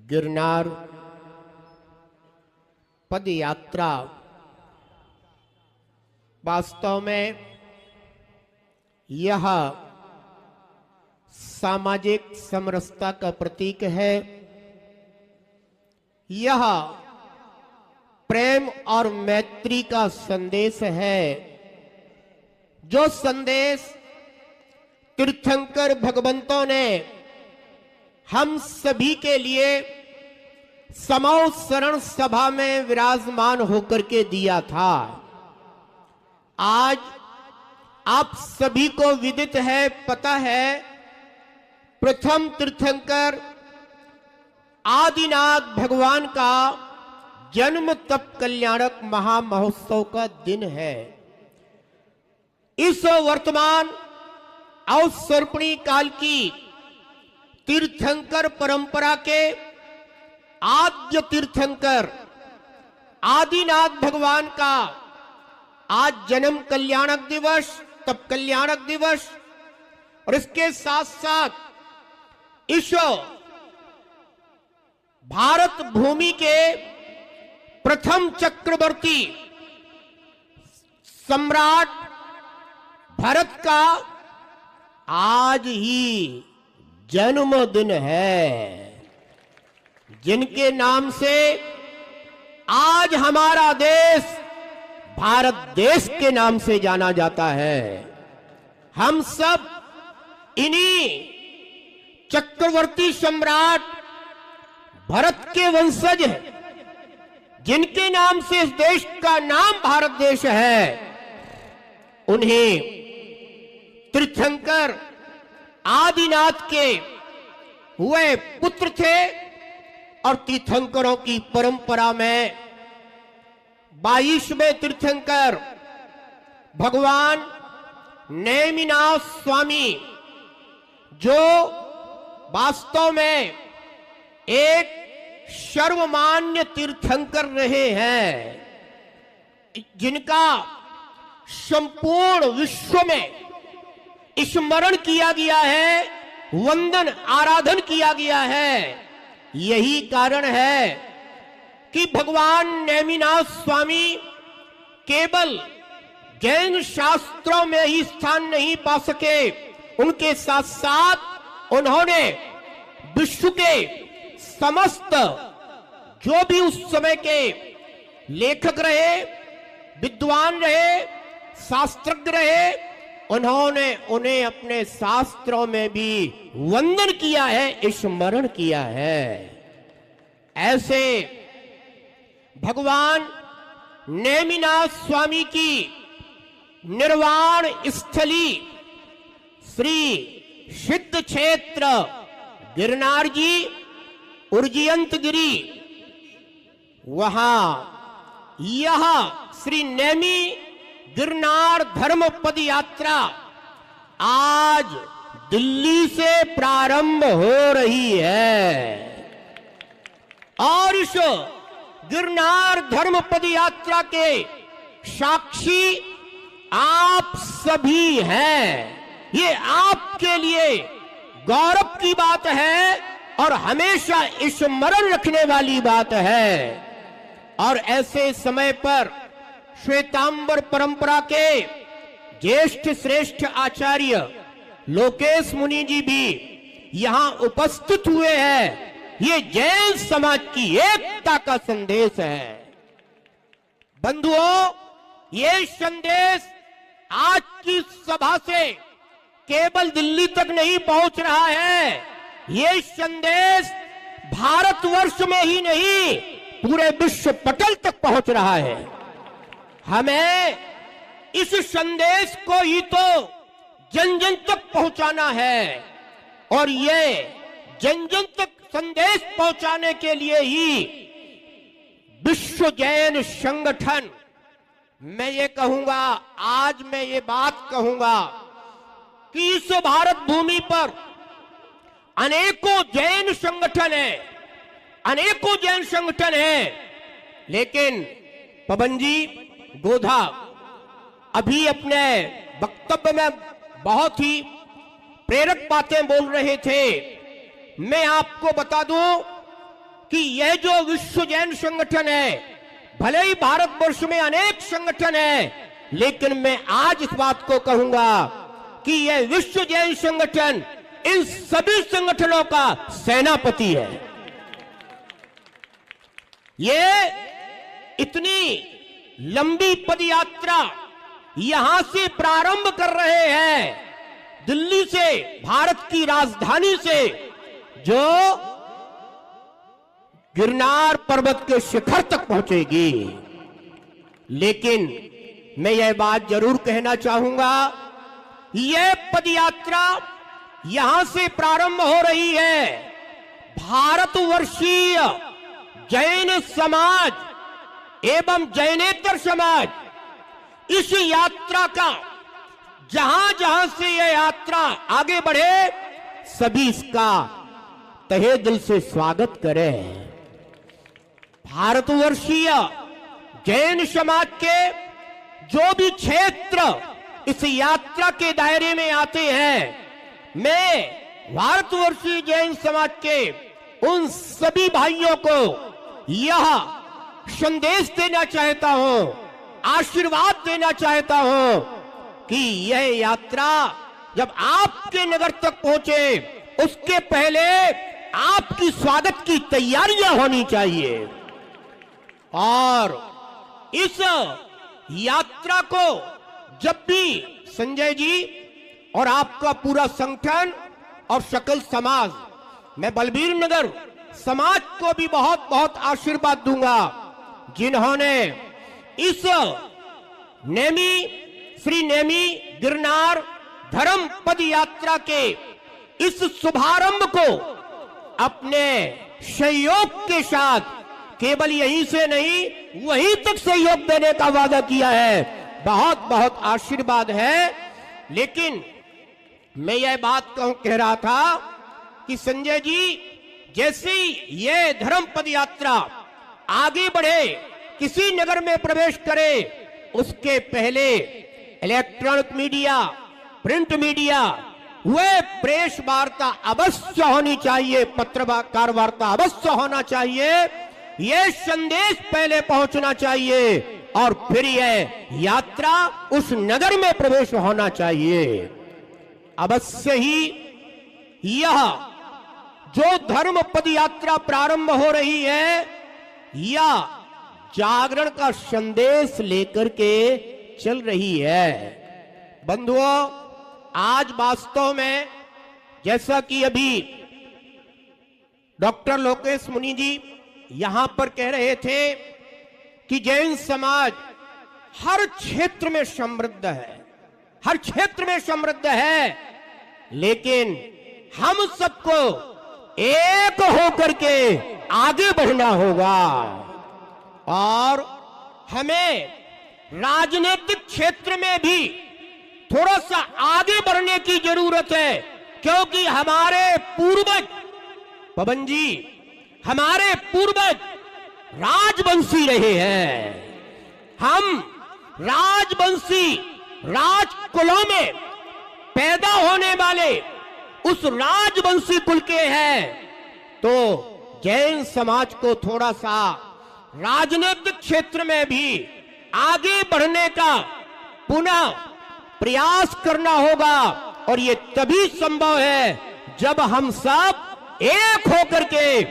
गिरनार पद यात्रा वास्तव में यह सामाजिक समरसता का प्रतीक है। यह प्रेम और मैत्री का संदेश है, जो संदेश तीर्थंकर भगवंतों ने हम सभी के लिए समौ शरण सभा में विराजमान होकर के दिया था। आज आप सभी को विदित है, पता है, प्रथम तीर्थंकर आदिनाथ भगवान का जन्म तप कल्याणक महामहोत्सव का दिन है। इस वर्तमान अवसर्पणी काल की तीर्थंकर परंपरा के आद्य तीर्थंकर आदिनाथ भगवान का आज जन्म कल्याणक दिवस, तप कल्याणक दिवस, और इसके साथ साथ इस भारत भूमि के प्रथम चक्रवर्ती सम्राट भरत का आज ही जन्मदिन है, जिनके नाम से आज हमारा देश भारत देश के नाम से जाना जाता है। हम सब इन्हीं चक्रवर्ती सम्राट भरत के वंशज हैं, जिनके नाम से इस देश का नाम भारत देश है। उन्हें तीर्थंकर आदिनाथ के हुए पुत्र थे और तीर्थंकरों की परंपरा में 22वें तीर्थंकर भगवान नेमिनाथ स्वामी, जो वास्तव में एक सर्वमान्य तीर्थंकर रहे हैं, जिनका संपूर्ण विश्व में स्मरण किया गया है, वंदन आराधन किया गया है। यही कारण है कि भगवान नेमिनाथ स्वामी केवल जैन शास्त्रों में ही स्थान नहीं पा सके, उनके साथ साथ उन्होंने विश्व के समस्त जो भी उस समय के लेखक रहे, विद्वान रहे, शास्त्रज्ञ रहे, उन्होंने उन्हें अपने शास्त्रों में भी वंदन किया है, स्मरण किया है। ऐसे भगवान नेमिनाथ स्वामी की निर्वाण स्थली श्री सिद्ध क्षेत्र गिरनार जी उर्जियंत गिरी, वहां यह श्री नेमी गिरनार धर्म पद यात्रा आज दिल्ली से प्रारंभ हो रही है। और इस गिरनार धर्म पद यात्रा के साक्षी आप सभी हैं। ये आपके लिए गौरव की बात है और हमेशा स्मरण रखने वाली बात है। और ऐसे समय पर श्वेतांबर परंपरा के ज्येष्ठ श्रेष्ठ आचार्य लोकेश मुनि जी भी यहां उपस्थित हुए हैं। ये जैन समाज की एकता का संदेश है। बंधुओं, ये संदेश आज की सभा से केवल दिल्ली तक नहीं पहुंच रहा है, ये संदेश भारतवर्ष में ही नहीं पूरे विश्व पटल तक पहुंच रहा है। हमें इस संदेश को ही तो जन जन तक पहुंचाना है, और ये जन जन तक संदेश पहुंचाने के लिए ही विश्व जैन संगठन, मैं ये कहूंगा, आज मैं ये बात कहूंगा कि इस भारत भूमि पर अनेकों जैन संगठन है, अनेकों जैन संगठन है, लेकिन पवन जी गोधा अभी अपने वक्तव्य में बहुत ही प्रेरक बातें बोल रहे थे। मैं आपको बता दूं कि यह जो विश्व जैन संगठन है, भले ही भारतवर्ष में अनेक संगठन है, लेकिन मैं आज इस बात को कहूंगा कि यह विश्व जैन संगठन इन सभी संगठनों का सेनापति है। ये इतनी लंबी पदयात्रा यहां से प्रारंभ कर रहे हैं, दिल्ली से, भारत की राजधानी से, जो गिरनार पर्वत के शिखर तक पहुंचेगी। लेकिन मैं यह बात जरूर कहना चाहूंगा, यह पदयात्रा यहां से प्रारंभ हो रही है। भारतवर्षीय जैन समाज एवं जैनेतर समाज इस यात्रा का जहां जहां से यह यात्रा आगे बढ़े, सभी इसका तहे दिल से स्वागत करें। भारतवर्षीय जैन समाज के जो भी क्षेत्र इस यात्रा के दायरे में आते हैं, मैं भारतवर्षीय जैन समाज के उन सभी भाइयों को यह संदेश देना चाहता हूं, आशीर्वाद देना चाहता हूं कि यह यात्रा जब आपके नगर तक पहुंचे, उसके पहले आपकी स्वागत की तैयारियां होनी चाहिए। और इस यात्रा को जब भी संजय जी और आपका पूरा संगठन और सकल समाज, मैं बलबीर नगर समाज को भी बहुत बहुत आशीर्वाद दूंगा, जिन्होंने इस श्री नेमी गिरनार धर्म पद यात्रा के इस शुभारंभ को अपने सहयोग के साथ केवल यहीं से नहीं, वहीं तक सहयोग देने का वादा किया है। बहुत बहुत आशीर्वाद है। लेकिन मैं यह बात कह रहा था कि संजय जी, जैसे ही यह धर्म पद यात्रा आगे बढ़े, किसी नगर में प्रवेश करे, उसके पहले इलेक्ट्रॉनिक मीडिया, प्रिंट मीडिया, वह प्रेस वार्ता अवश्य होनी चाहिए, पत्रकार वार्ता अवश्य होना चाहिए। यह संदेश पहले पहुंचना चाहिए और फिर यह यात्रा उस नगर में प्रवेश होना चाहिए। अवश्य ही यह जो धर्म पद यात्रा प्रारंभ हो रही है, यह जागरण का संदेश लेकर के चल रही है। बंधुओं, आज वास्तव में जैसा कि अभी डॉक्टर लोकेश मुनि जी यहां पर कह रहे थे कि जैन समाज हर क्षेत्र में समृद्ध है, हर क्षेत्र में समृद्ध है, लेकिन हम सबको एक होकर के आगे बढ़ना होगा और हमें राजनीतिक क्षेत्र में भी थोड़ा सा आगे बढ़ने की जरूरत है, क्योंकि हमारे पूर्वज, पवन जी, हमारे पूर्वज राजवंशी रहे हैं। हम राजवंशी राजकुलों में पैदा होने वाले उस राजवंशी कुल के हैं। तो जैन समाज को थोड़ा सा राजनीतिक क्षेत्र में भी आगे बढ़ने का पुनः प्रयास करना होगा, और ये तभी संभव है जब हम सब एक होकर के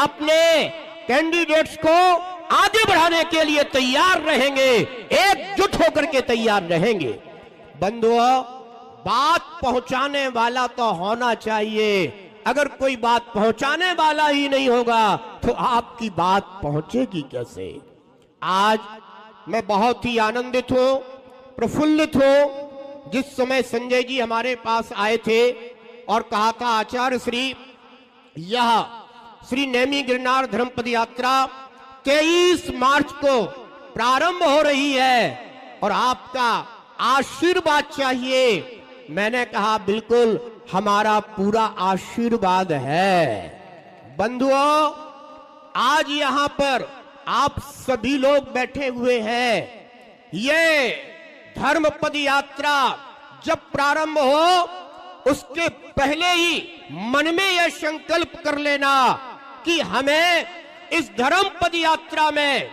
अपने कैंडिडेट्स को आगे बढ़ाने के लिए तैयार रहेंगे, एकजुट होकर के तैयार रहेंगे। बंधुओं, बात पहुंचाने वाला तो होना चाहिए। अगर कोई बात पहुंचाने वाला ही नहीं होगा तो आपकी बात पहुंचेगी कैसे? आज मैं बहुत ही आनंदित हूं, प्रफुल्लित हूं। जिस समय संजय जी हमारे पास आए थे और कहा था, आचार्य श्री, यह श्री नेमी गिरनार धर्म पद यात्रा 23 मार्च को प्रारंभ हो रही है और आपका आशीर्वाद चाहिए। मैंने कहा, बिल्कुल, हमारा पूरा आशीर्वाद है। बंधुओं, आज यहां पर आप सभी लोग बैठे हुए हैं। ये धर्म पद यात्रा जब प्रारंभ हो, उसके पहले ही मन में यह संकल्प कर लेना कि हमें इस धर्म पद यात्रा में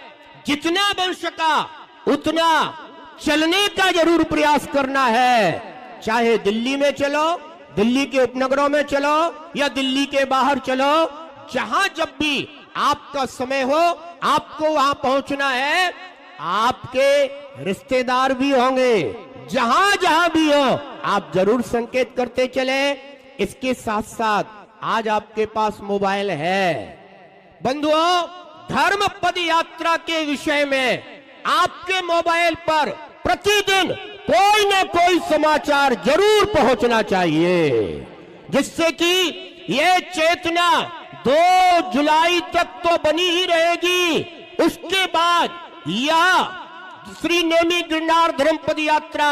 जितना बन सका उतना चलने का जरूर प्रयास करना है। चाहे दिल्ली में चलो, दिल्ली के उपनगरों में चलो या दिल्ली के बाहर चलो, जहां जब भी आपका समय हो आपको वहां पहुंचना है। आपके रिश्तेदार भी होंगे, जहां जहां भी हो आप जरूर संकेत करते चले। इसके साथ साथ आज आपके पास मोबाइल है। बंधुओं, धर्म पद यात्रा के विषय में आपके मोबाइल पर प्रतिदिन कोई ना कोई समाचार जरूर पहुंचना चाहिए, जिससे कि यह चेतना 2 जुलाई तक तो बनी ही रहेगी। उसके बाद यह श्री नेमी गिरनार धर्म पद यात्रा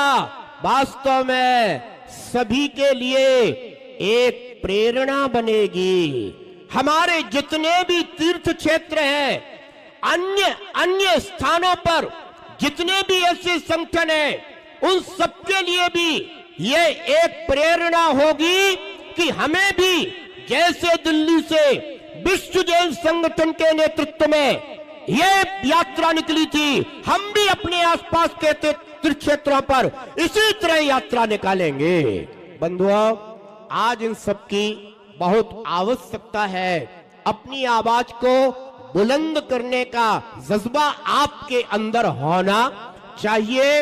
वास्तव में सभी के लिए एक प्रेरणा बनेगी। हमारे जितने भी तीर्थ क्षेत्र हैं, अन्य स्थानों पर जितने भी ऐसे संगठन हैं, उन सबके लिए भी ये एक प्रेरणा होगी कि हमें भी जैसे दिल्ली से विश्व जैन संगठन के नेतृत्व में ये यात्रा निकली थी, हम भी अपने आसपास के तीर्थ क्षेत्रों पर इसी तरह यात्रा निकालेंगे। बंधुओं, आज इन सबकी बहुत आवश्यकता है। अपनी आवाज को बुलंद करने का जज्बा आपके अंदर होना चाहिए।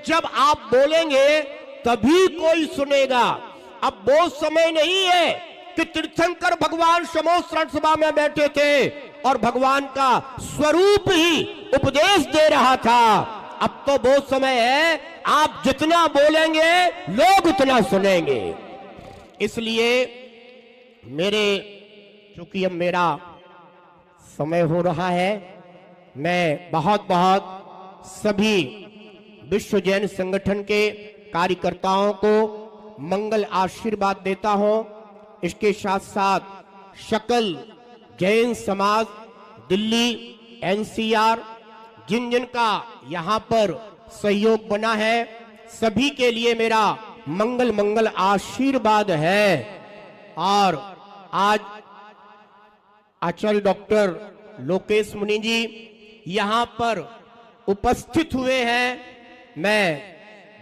जब आप बोलेंगे तभी कोई सुनेगा। अब वो समय नहीं है कि तीर्थंकर भगवान समोत्सरण सभा में बैठे थे और भगवान का स्वरूप ही उपदेश दे रहा था। अब तो वो समय है, आप जितना बोलेंगे लोग उतना सुनेंगे। इसलिए चूंकि अब मेरा समय हो रहा है, मैं बहुत बहुत सभी विश्व जैन संगठन के कार्यकर्ताओं को मंगल आशीर्वाद देता हूं। इसके साथ साथ सकल जैन समाज दिल्ली, एनसीआर, जिन जिन का यहाँ पर सहयोग बना है, सभी के लिए मेरा मंगल आशीर्वाद है। और आज आचार्य डॉक्टर लोकेश मुनि जी यहाँ पर उपस्थित हुए हैं। मैं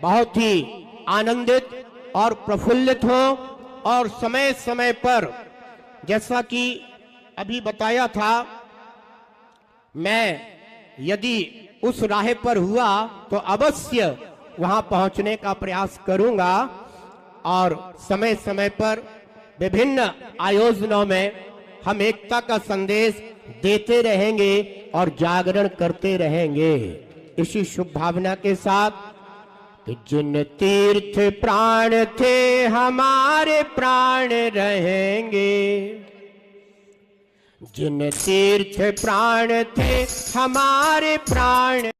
बहुत ही आनंदित और प्रफुल्लित हूँ। और समय समय पर, जैसा कि अभी बताया था, मैं यदि उस राह पर हुआ तो अवश्य वहां पहुंचने का प्रयास करूंगा। और समय समय पर विभिन्न आयोजनों में हम एकता का संदेश देते रहेंगे और जागरण करते रहेंगे। इसी शुभ भावना के साथ कि जिन तीर्थ प्राण थे हमारे प्राण रहेंगे, जिन तीर्थ प्राण थे हमारे प्राण